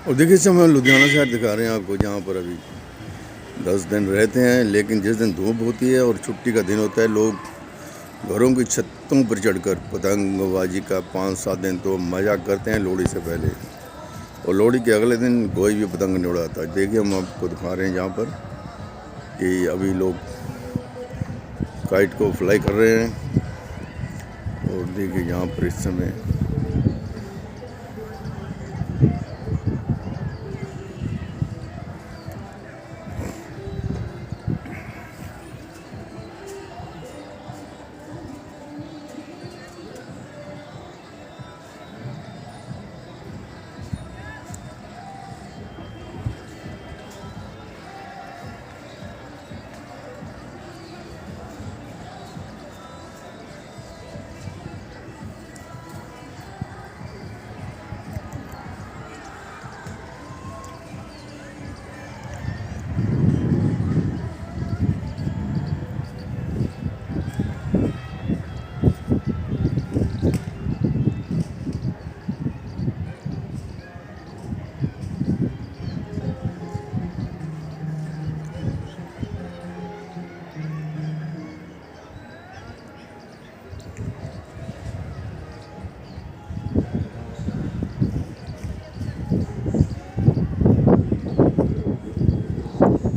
और देखिए इस समय हम लुधियाना शहर दिखा रहे हैं आपको, जहाँ पर अभी 10 दिन रहते हैं, लेकिन जिस दिन धूप होती है और छुट्टी का दिन होता है, लोग घरों की छतों पर चढ़कर पतंगबाजी का 5-7 दिन तो मज़ा करते हैं लोहड़ी से पहले। और लोहड़ी के अगले दिन कोई भी पतंग नहीं उड़ाता। देखिए हम आपको दिखा रहे हैं जहाँ पर कि अभी लोग काइट को फ्लाई कर रहे हैं। और देखिए यहाँ पर इस समय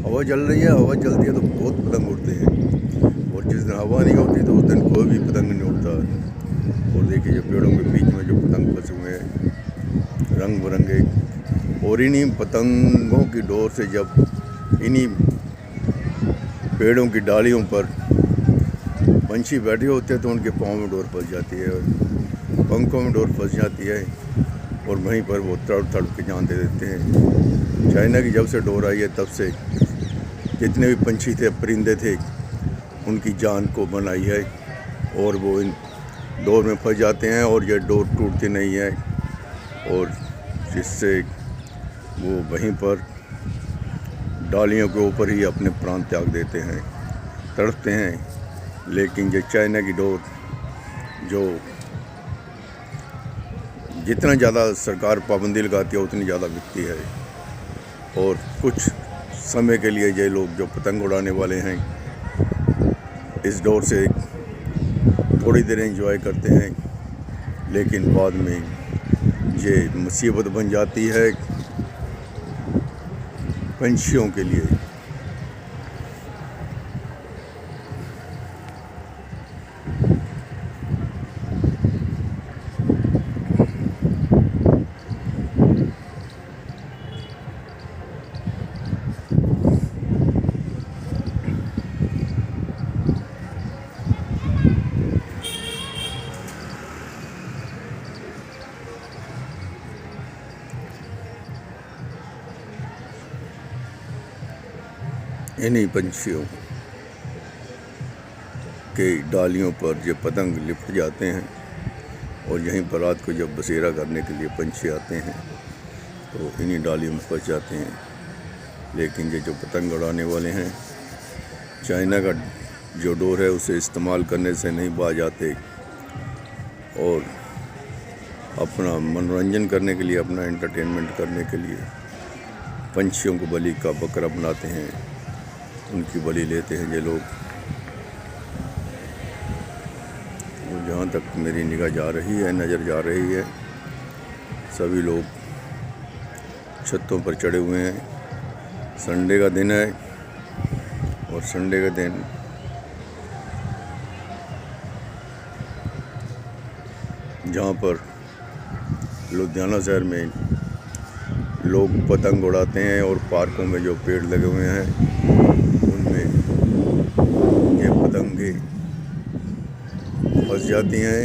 हवा चल रही है। हवा चलती है तो बहुत पतंग उड़ते हैं, और जिस दिन हवा नहीं होती तो उस दिन कोई भी पतंग नहीं उड़ता। और देखिए जो पेड़ों के बीच में जो पतंग फंसे हुए हैं रंग बिरंगे, और इन्हीं पतंगों की डोर से जब इन्हीं पेड़ों की डालियों पर पंछी बैठे होते हैं तो उनके पाँव में डोर फंस जाती है, पंखों में डोर फंस जाती है, और वहीं पर वो तड़प तड़प के जान दे देते हैं। चाइना की जब से डोर आई है तब से जितने भी पंछी थे, परिंदे थे, उनकी जान को बनाई है, और वो इन डोर में फंस जाते हैं और ये डोर टूटती नहीं है, और जिससे वो वहीं पर डालियों के ऊपर ही अपने प्राण त्याग देते हैं, तड़पते हैं। लेकिन ये चाइना की डोर जो जितना ज़्यादा सरकार पाबंदी लगाती है उतनी ज़्यादा बिकती है, और कुछ समय के लिए ये लोग जो पतंग उड़ाने वाले हैं इस डोर से थोड़ी देर एंजॉय करते हैं, लेकिन बाद में ये मुसीबत बन जाती है पंछियों के लिए। इन्हीं पंछियों के डालियों पर ये पतंग लिपट जाते हैं, और यहीं पर रात को जब बसेरा करने के लिए पंछी आते हैं तो इन्हीं डालियों में फंस जाते हैं। लेकिन ये जो पतंग उड़ाने वाले हैं, चाइना का जो डोर है उसे इस्तेमाल करने से नहीं बाज आते, और अपना मनोरंजन करने के लिए, अपना एंटरटेनमेंट करने के लिए पंछियों को बलि का बकरा बनाते हैं, उनकी बलि लेते हैं ये लोग। और जहाँ तक मेरी निगाह जा रही है, नज़र जा रही है, सभी लोग छतों पर चढ़े हुए हैं। संडे का दिन है, और संडे का दिन जहाँ पर लुधियाना शहर में लोग पतंग उड़ाते हैं, और पार्कों में जो पेड़ लगे हुए हैं उनमें ये पतंगे फंस जाती हैं,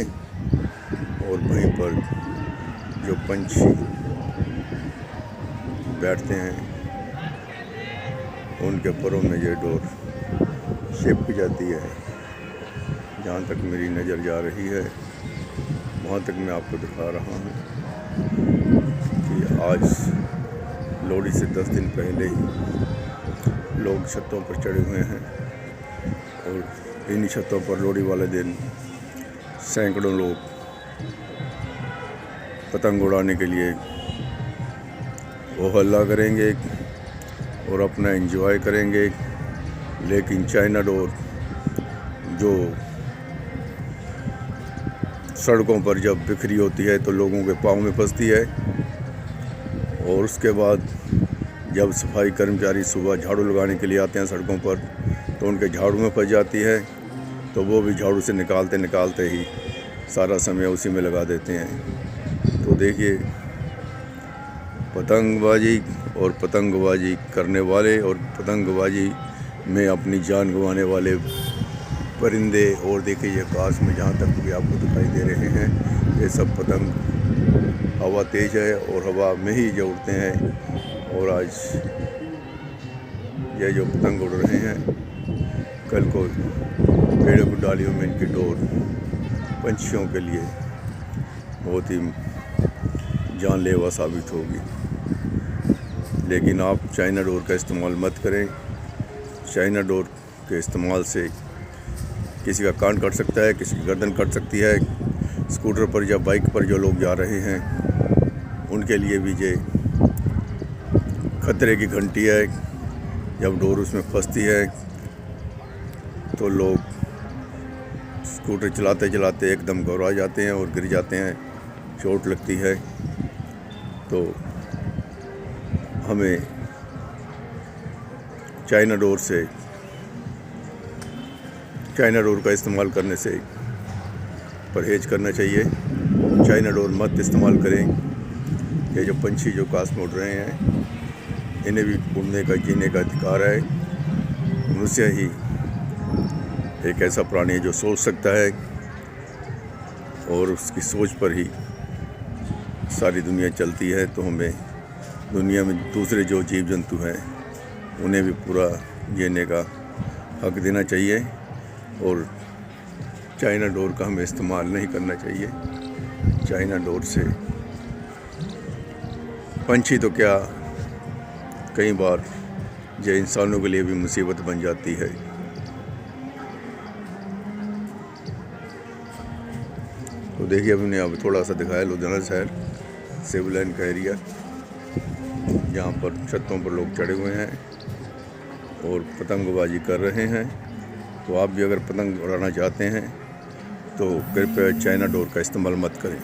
और वहीं पर जो पंछी बैठते हैं उनके परों में ये डोर चिपक जाती है। जहाँ तक मेरी नज़र जा रही है वहाँ तक मैं आपको दिखा रहा हूँ कि आज लोहड़ी से 10 दिन पहले ही लोग छतों पर चढ़े हुए हैं, और इन्हीं छतों पर लोहड़ी वाले दिन सैकड़ों लोग पतंग उड़ाने के लिए वो हल्ला करेंगे और अपना एंजॉय करेंगे। लेकिन चाइना डोर जो सड़कों पर जब बिखरी होती है तो लोगों के पाँव में फंसती है, और उसके बाद जब सफाई कर्मचारी सुबह झाड़ू लगाने के लिए आते हैं सड़कों पर तो उनके झाड़ू में फंस जाती है, तो वो भी झाड़ू से निकालते निकालते ही सारा समय उसी में लगा देते हैं। तो देखिए, पतंगबाजी और पतंगबाजी करने वाले और पतंगबाजी में अपनी जान गंवाने वाले परिंदे, और देखिए ये आकाश में जहाँ तक भी आपको दिखाई दे रहे हैं, ये सब पतंग। हवा तेज़ है और हवा में ही जो उड़ते हैं। और आज ये जो पतंग उड़ रहे हैं, कल को पेड़ों की डालियों में इनकी डोर पंछियों के लिए बहुत ही जानलेवा साबित होगी। लेकिन आप चाइना डोर का इस्तेमाल मत करें। चाइना डोर के इस्तेमाल से किसी का कान कट सकता है, किसी की गर्दन कट सकती है। स्कूटर पर या बाइक पर जो लोग जा रहे हैं उनके लिए भी ये खतरे की घंटी है। जब डोर उसमें फंसती है तो लोग स्कूटर चलाते चलाते एकदम घबरा जाते हैं और गिर जाते हैं, चोट लगती है। तो हमें चाइना डोर का इस्तेमाल करने से परहेज़ करना चाहिए। चाइना डोर मत इस्तेमाल करें। ये जो पंछी जो आकाश में उड़ रहे हैं, इन्हें भी उड़ने का, जीने का अधिकार है। मनुष्य ही एक ऐसा प्राणी है जो सोच सकता है, और उसकी सोच पर ही सारी दुनिया चलती है। तो हमें दुनिया में दूसरे जो जीव जंतु हैं उन्हें भी पूरा जीने का हक देना चाहिए, और चाइना डोर का हमें इस्तेमाल नहीं करना चाहिए। चाइना डोर से पंछी तो क्या, कई बार ये इंसानों के लिए भी मुसीबत बन जाती है। तो देखिए, हमने अब थोड़ा सा दिखाया लुधियाना शहर सिविल लाइन का एरिया, जहाँ पर छतों पर लोग चढ़े हुए हैं और पतंगबाजी कर रहे हैं। तो आप भी अगर पतंग उड़ाना चाहते हैं तो कृपया चाइना डोर का इस्तेमाल मत करें।